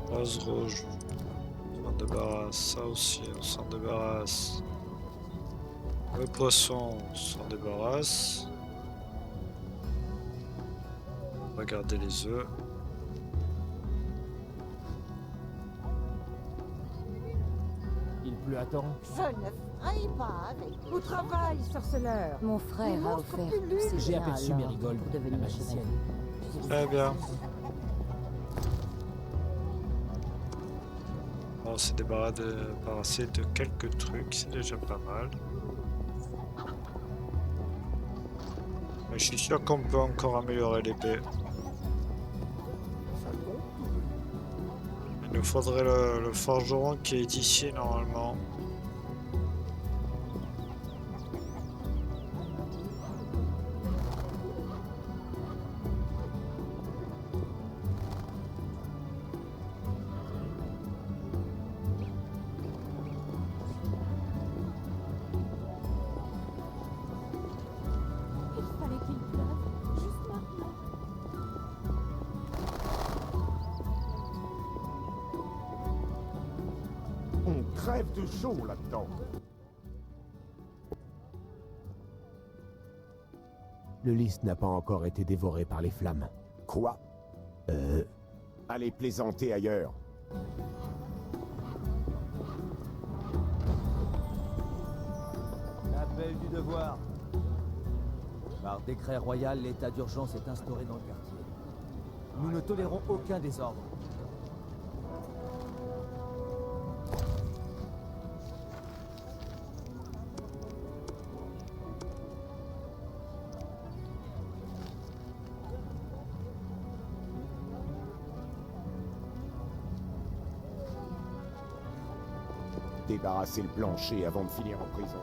Rose rouge. On s'en débarrasse. Ça aussi, on s'en débarrasse. Le poisson, on s'en débarrasse. On va garder les œufs. Il pleut à torrent. Je ne ferai pas avec Au travail, sorceleur. Mon frère a offert tous ses J'ai biens aperçu alors Mérigold, pour la devenir magicienne. chevalier. Très bien. On s'est débarrassé de quelques trucs, c'est déjà pas mal. Mais je suis sûr qu'on peut encore améliorer l'épée. Il nous faudrait le forgeron qui est ici normalement. Il fallait qu'il pleuve, juste maintenant. crève de chaud là-dedans. Le lys n'a pas encore été dévoré par les flammes. Quoi? Allez plaisanter ailleurs. L'appel du devoir. Par décret royal, l'état d'urgence est instauré dans le quartier. Nous ne tolérons aucun désordre. Débarrasser le plancher avant de finir en prison.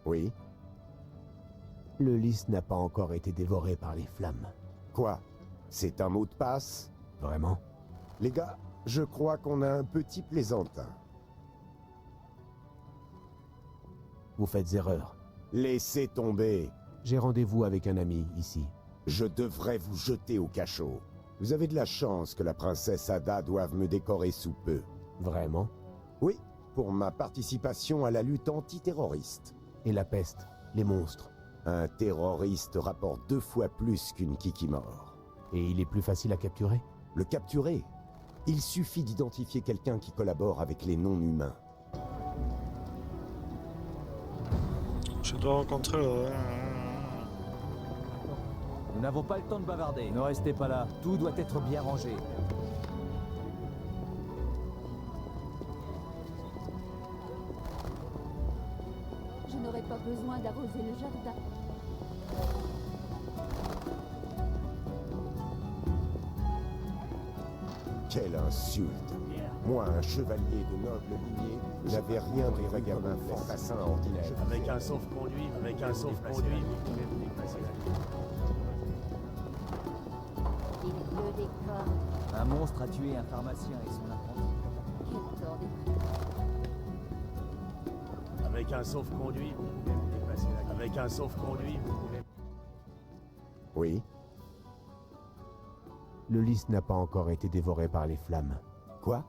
Oui? Le lys n'a pas encore été dévoré par les flammes. Quoi? C'est un mot de passe? Vraiment? Les gars, je crois qu'on a un petit plaisantin. Vous faites erreur. Laissez tomber. J'ai rendez-vous avec un ami, ici. Je devrais vous jeter au cachot. Vous avez de la chance que la princesse Ada doive me décorer sous peu. Vraiment? Oui, pour ma participation à la lutte antiterroriste. Et la peste, les monstres. Un terroriste rapporte 2 fois plus qu'une kikimore. Et il est plus facile à capturer? Le capturer? Il suffit d'identifier quelqu'un qui collabore avec les non-humains. Je dois rencontrer le... Nous n'avons pas le temps de bavarder. Ne restez pas là. Tout doit être bien rangé. Je n'aurais pas besoin d'arroser le jardin. Quelle insulte! Moi, un chevalier de noble lignée, n'avais rien de vagabond fantassin ordinaire. Avec un sauf-conduit, Il le décor. Un monstre a tué un pharmacien et son apprenti. Quel tour des... Avec un sauf-conduit, vous pouvez vous déplacer là. Avec un sauf-conduit, vous pouvez... Oui? Le lys n'a pas encore été dévoré par les flammes. Quoi?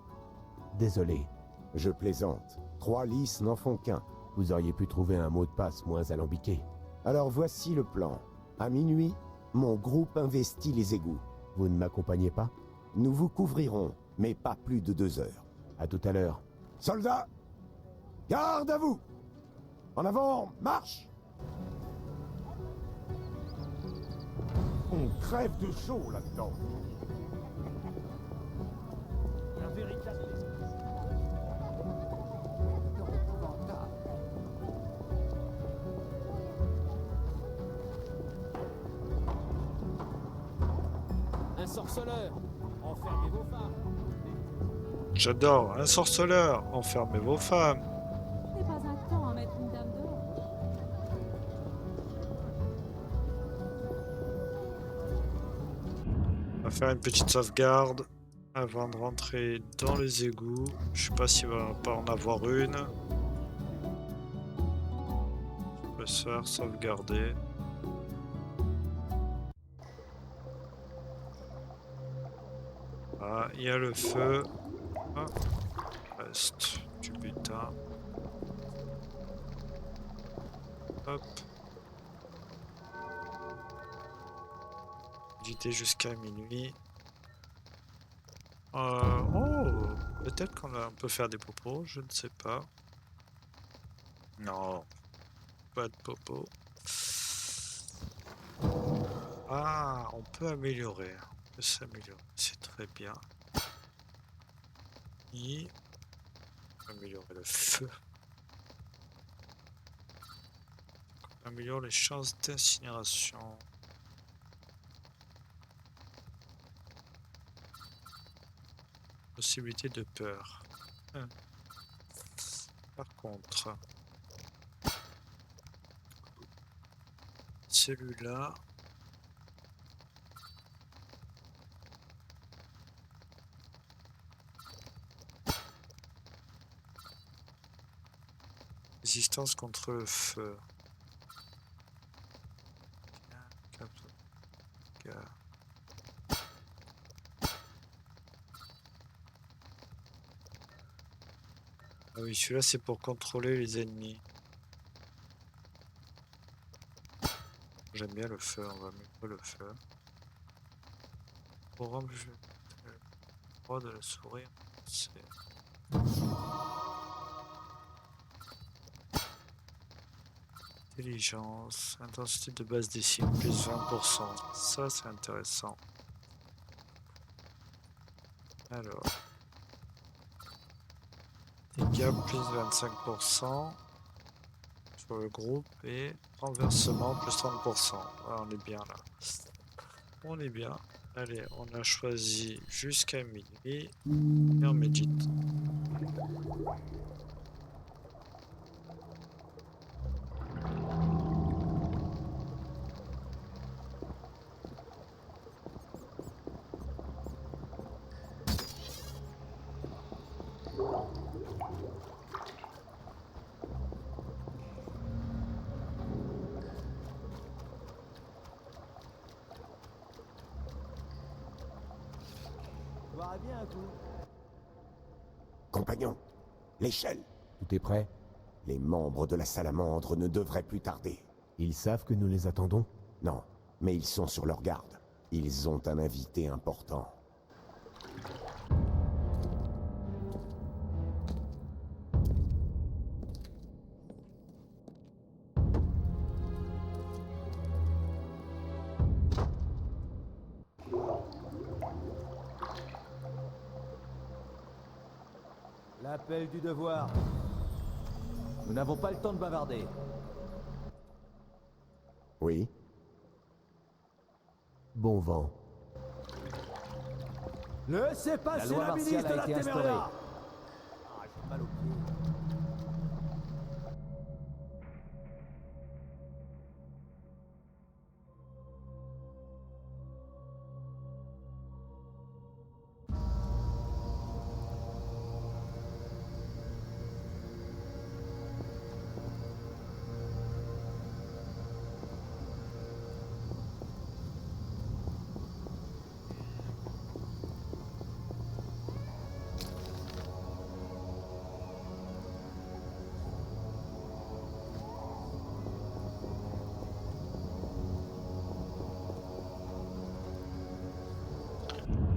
Désolé. Je plaisante. 3 lys n'en font qu'un. Vous auriez pu trouver un mot de passe moins alambiqué. Alors voici le plan. À minuit, mon groupe investit les égouts. Vous ne m'accompagnez pas? Nous vous couvrirons, mais pas plus de 2 heures. À tout à l'heure. Soldats! Garde à vous! En avant, marche! On crève de chaud là-dedans. Un véritable... Un sorceleur! Enfermez vos femmes! J'adore, un sorceleur, enfermez vos femmes. Ce n'est pas un temps à mettre une dame dehors. On va faire une petite sauvegarde avant de rentrer dans les égouts. Je sais pas s'il va pas en avoir une. Je peux se faire sauvegarder. Ah, il y a le feu. Ah, reste du butin. Hop. Éviter jusqu'à minuit. Oh, peut-être qu'on peut faire des popos, je ne sais pas. Non, pas de popos. Ah, on peut améliorer. On peut s'améliorer, c'est très bien. Et améliorer le feu. On améliore les chances d'incinération. Possibilité de peur. Par contre, celui-là. Résistance contre le feu. Ah oui, celui-là c'est pour contrôler les ennemis. J'aime bien le feu, on va mettre le feu. Pour remplir le droit de la souris, c'est... Intelligence, intensité de base des cibles, plus 20%. Ça c'est intéressant. Alors... Dégâts plus 25% sur le groupe et renversement plus 30%. Ah, on est bien là. On est bien. Allez, on a choisi jusqu'à minuit et on médite. Bien un coup. Compagnon, l'échelle. Tout est prêt? Les membres de la salamandre ne devraient plus tarder. Ils savent que nous les attendons? Non, mais ils sont sur leur garde. Ils ont un invité important. L'appel du devoir. Nous n'avons pas le temps de bavarder. Oui? Bon vent. Laissez passer la ministre de la Téméria. Ah, j'ai mal au pied.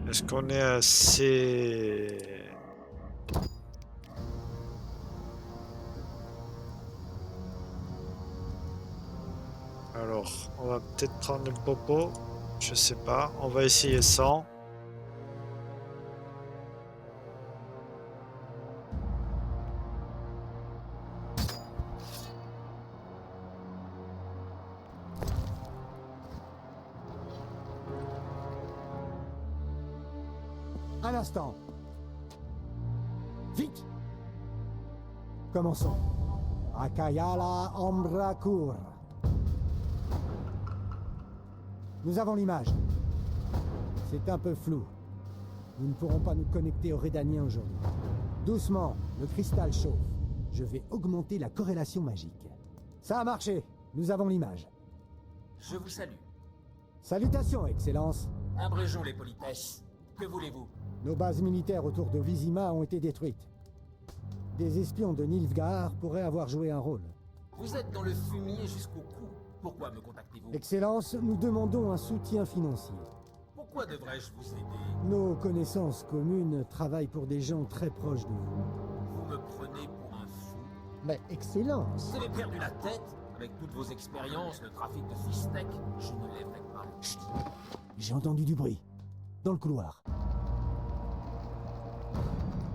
Est-ce qu'on est assez... Alors, on va peut-être prendre le popo. Je sais pas. On va essayer sans. Un instant. Vite. Commençons. Akayala Ambrakur. Nous avons l'image. C'est un peu flou. Nous ne pourrons pas nous connecter aux Rédaniens aujourd'hui. Doucement, le cristal chauffe. Je vais augmenter la corrélation magique. Ça a marché. Nous avons l'image. Je vous salue. Salutations, Excellence. Abrégeons les politesses. Que voulez-vous? Nos bases militaires autour de Vizima ont été détruites. Des espions de Nilfgaard pourraient avoir joué un rôle. Vous êtes dans le fumier jusqu'au cou. Pourquoi me contactez-vous? Excellence, nous demandons un soutien financier. Pourquoi devrais-je vous aider? Nos connaissances communes travaillent pour des gens très proches de vous. Vous me prenez pour un fou? Mais Excellence! Vous avez perdu la tête? Avec toutes vos expériences, le trafic de fistek, je ne lèverai pas le ch'ti. J'ai entendu du bruit. Dans le couloir.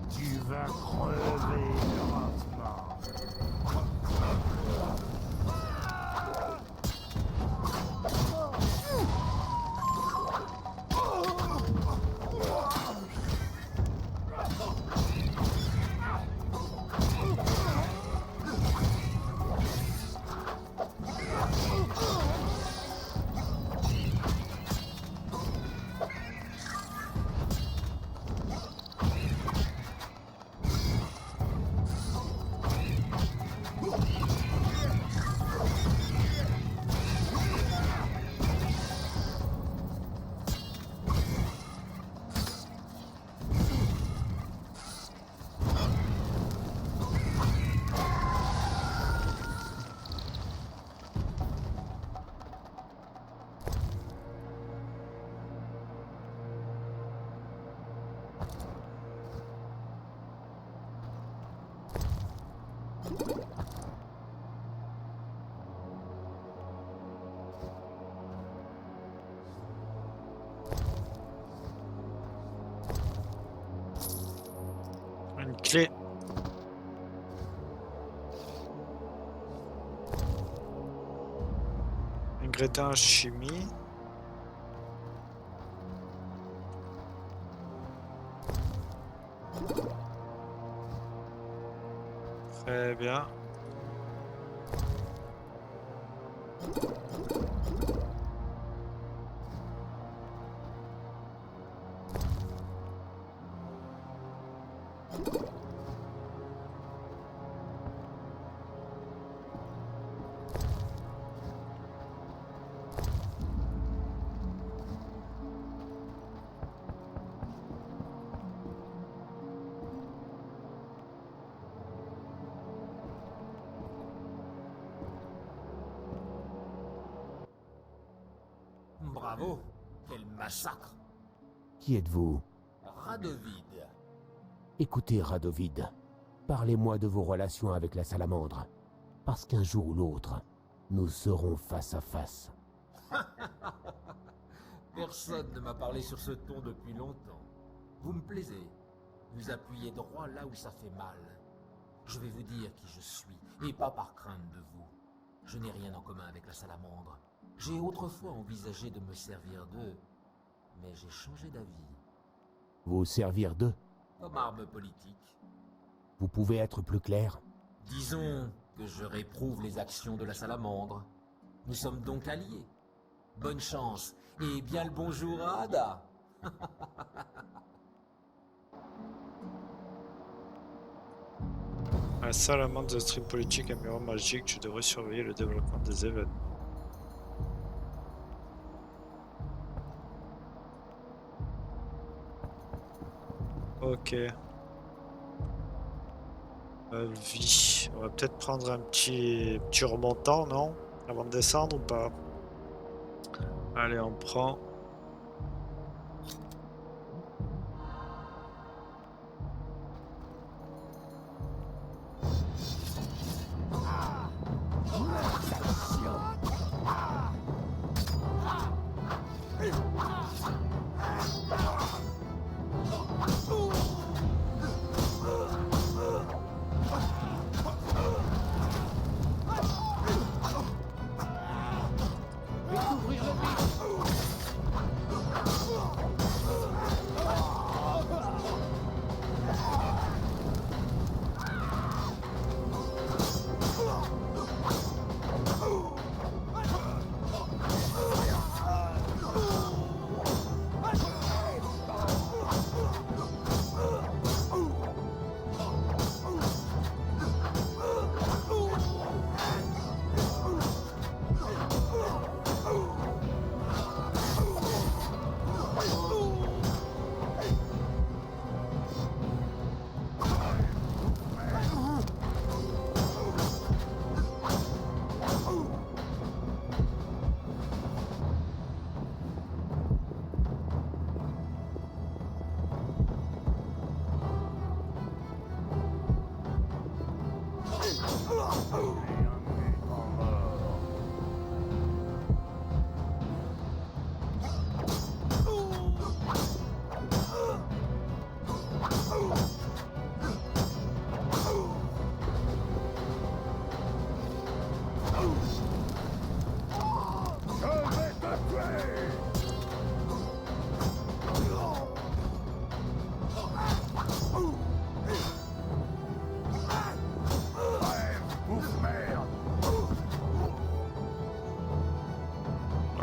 Tu vas crever lentement. ingrédients en chimie. Très bien. Bravo. Quel massacre. Qui êtes-vous? Radovid. Écoutez, Radovid. Parlez-moi de vos relations avec la salamandre. Parce qu'un jour ou l'autre, nous serons face à face. Personne ne m'a parlé sur ce ton depuis longtemps. Vous me plaisez. Vous appuyez droit là où ça fait mal. Je vais vous dire qui je suis, et pas par crainte de vous. Je n'ai rien en commun avec la salamandre. J'ai autrefois envisagé de me servir d'eux, mais j'ai changé d'avis. Vous servir d'eux? Comme arme politique. Vous pouvez être plus clair? Disons que je réprouve les actions de la salamandre. Nous sommes donc alliés. Bonne chance, et bien le bonjour à Ada. Un salamandre de stream politique, un mur magique, je devrais surveiller le développement des événements. Ok. Vie. On va peut-être prendre un petit remontant, non? Avant de descendre ou pas? Allez, on prend.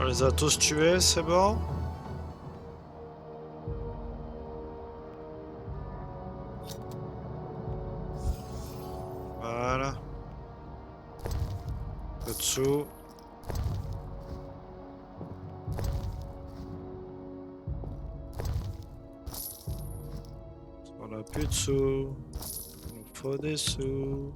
On les a tous tués, c'est bon? Voilà. Au-dessous. On a plus de sous. Il nous faut des sous.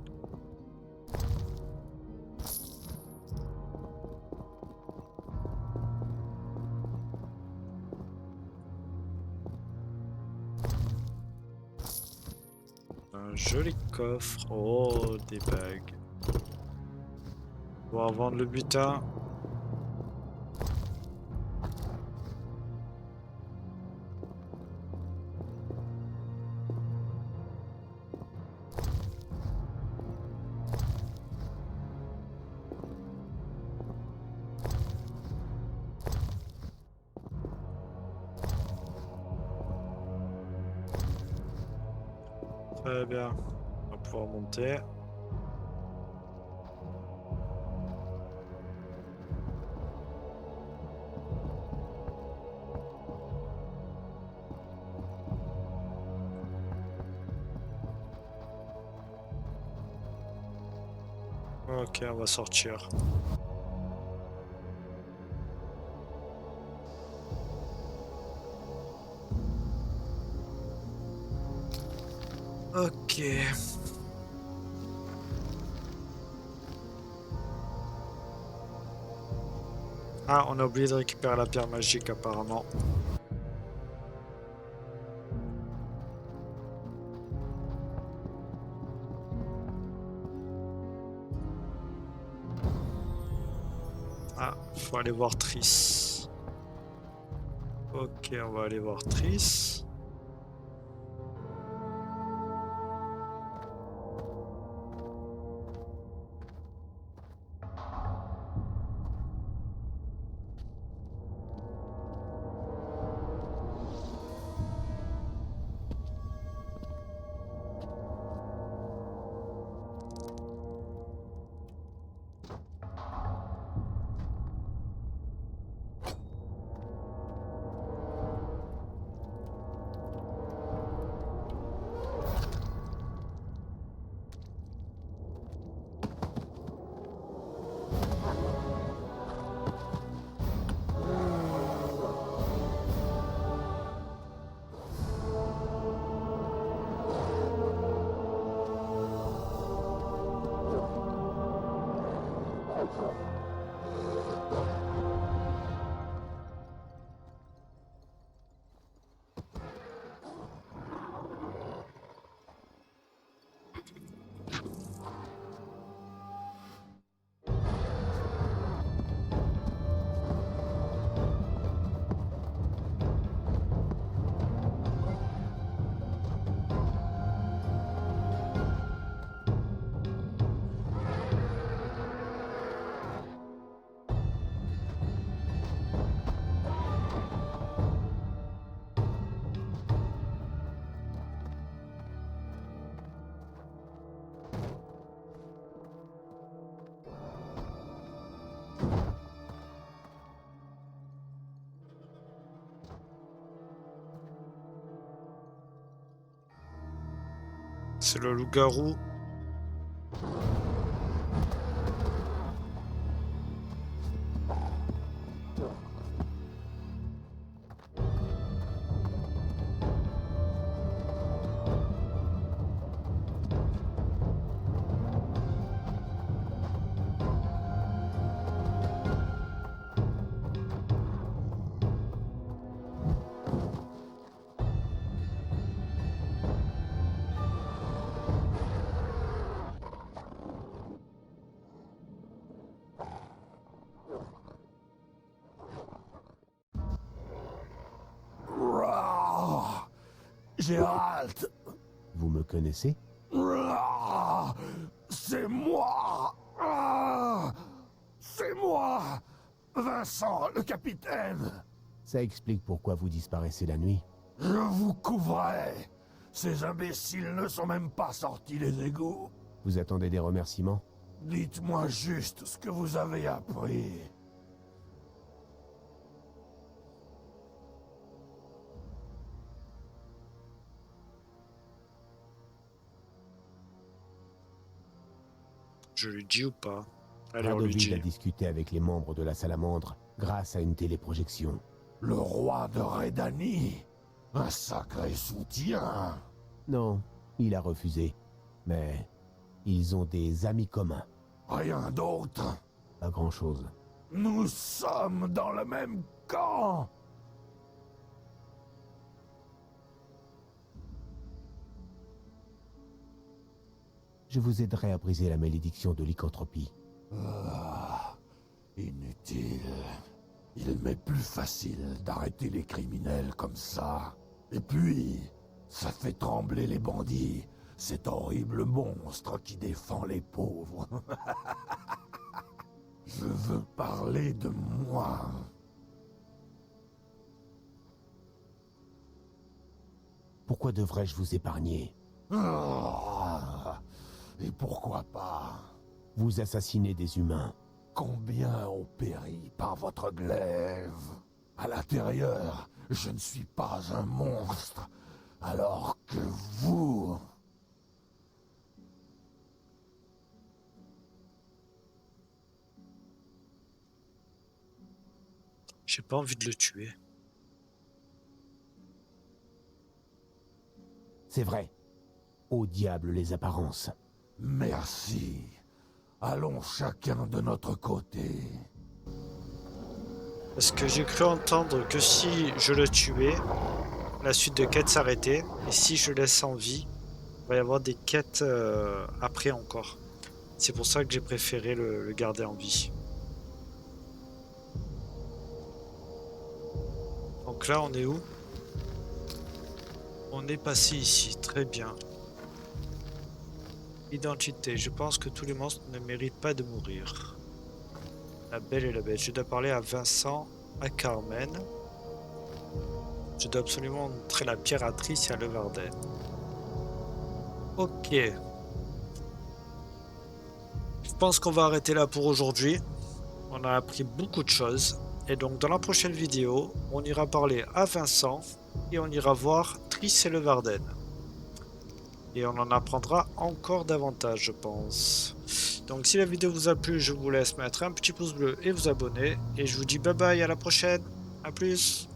Un joli coffre. Oh, des bagues. On va vendre le butin. Très bien. On va pouvoir monter. Ok, on va sortir. Ok. Ah, on a oublié de récupérer la pierre magique apparemment. Ah, faut aller voir Triss. Ok, on va aller voir Triss. C'est le loup-garou. Gérald! Vous me connaissez? C'est moi! C'est moi! Vincent, le capitaine! Ça explique pourquoi vous disparaissez la nuit. Je vous couvrais! Ces imbéciles ne sont même pas sortis des égouts. Vous attendez des remerciements? Dites-moi juste ce que vous avez appris. Je lui dis ou pas? Allez, on lui Radovid dit. a discuté avec les membres de la Salamandre grâce à une téléprojection. Le roi de Redani? Un sacré soutien! Non, il a refusé. Mais ils ont des amis communs. Rien d'autre? Pas grand-chose. Nous sommes dans le même camp! Je vous aiderai à briser la malédiction de lycanthropie. Inutile. Il m'est plus facile d'arrêter les criminels comme ça. Et puis, ça fait trembler les bandits. Cet horrible monstre qui défend les pauvres. Je veux parler de moi. Pourquoi devrais-je vous épargner? Et pourquoi pas? Vous assassinez des humains. Combien ont péri par votre glaive? À l'intérieur, je ne suis pas un monstre, alors que vous... J'ai pas envie de le tuer. C'est vrai. Au diable les apparences. Merci. Allons chacun de notre côté. Parce que j'ai cru entendre que si je le tuais, la suite de quête s'arrêtait. Et si je laisse en vie, il va y avoir des quêtes après encore. C'est pour ça que j'ai préféré le garder en vie. Donc là, on est où? On est passé ici, très bien. Identité, je pense que tous les monstres ne méritent pas de mourir. La Belle et la Bête, je dois parler à Vincent, à Carmen. Je dois absolument montrer la pierre à Triss et à Levarden. Ok. Je pense qu'on va arrêter là pour aujourd'hui. On a appris beaucoup de choses. Et donc dans la prochaine vidéo, on ira parler à Vincent et on ira voir Triss et Levarden. Et on en apprendra encore davantage, je pense. Donc si la vidéo vous a plu, je vous laisse mettre un petit pouce bleu et vous abonner. Et je vous dis bye bye, à la prochaine. A plus.